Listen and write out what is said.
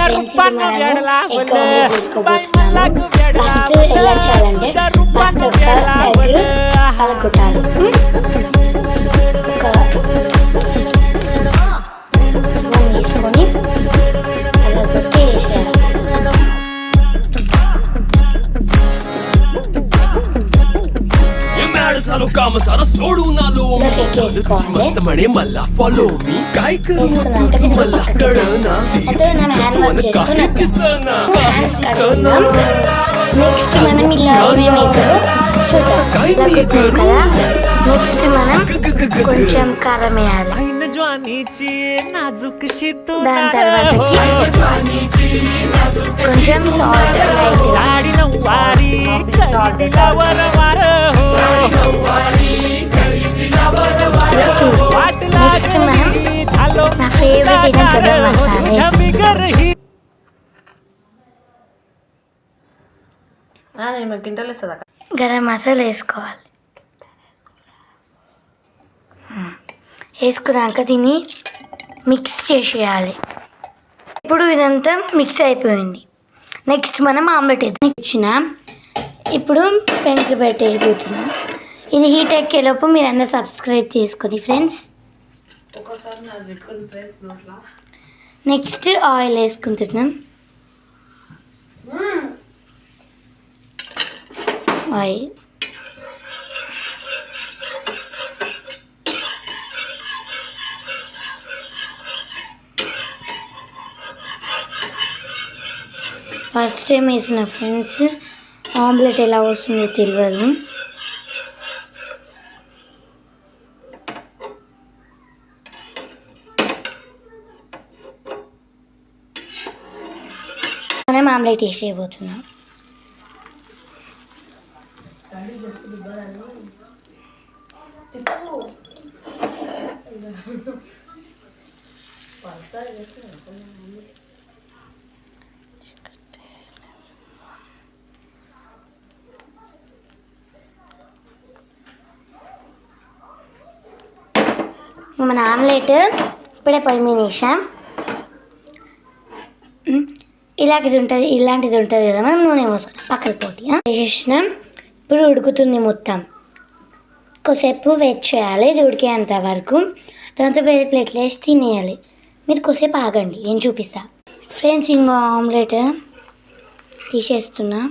Friends మనము egg omelette చేసుకోబోతున్నాము. First ఎలా చేయాలంటే ఫస్ట్ ఒక ఎగ్ పలకొట్టాలి. ఒక స్పూన్ తీసుకొని పలకొట్టి వేసేయాలి. నెక్స్ట్ మనం ఇలా ఏమేమి వేసారో చూద్దాం కదా. నెక్స్ట్ మనం కొంచెం కారం వేయాలి. దాని తర్వాతకి కొంచెం సాల్ట్ నెక్స్ట్ మనం నా ఫేవరెట్ అయిన గరం మసాలా గరం మసాలా వేసుకోవాలి. వేసుకున్నాక దీన్ని మిక్స్ చేసేయాలి. ఇప్పుడు ఇదంతా మిక్స్ అయిపోయింది. నెక్స్ట్ మనం ఆమ్లెట్ ఇచ్చిన ఇప్పుడు పెంకు పెట్టేయబోతున్నాం. ఇది హీట్ ఎక్కేలోపు మీరు అందరూ సబ్స్క్రైబ్ చేసుకోండి ఫ్రెండ్స్. నెక్స్ట్ ఆయిల్ వేసుకుంటున్నాం. ఆయిల్ ఫస్ట్ టైం వేసిన ఫ్రెండ్స్ ఆమ్లెట్ ఎలా వస్తుందో తెలియదు. మనం ఆమ్లెట్ వేసేయబోతున్నాం. మన ఆమ్లెట్ ఇప్పుడే పొయ్యి మీద వేసాం. ఇలాంటిది ఉంటుంది కదా, మనం నూనె పోసుకుంటాం పక్కన పోటీ వేసేసినాం. ఇప్పుడు ఉడుకుతుంది మొత్తం. కొద్దిసేపు వెయిట్ చేయాలి ఇది ఉడికేంత వరకు. తర్వాత వేరే ప్లేట్లో వేసి తినేయాలి. మీరు కొద్దిసేపు ఆగండి, నేను చూపిస్తా ఫ్రెండ్స్. ఇంకో ఆమ్లెట్ తీసేస్తున్నా.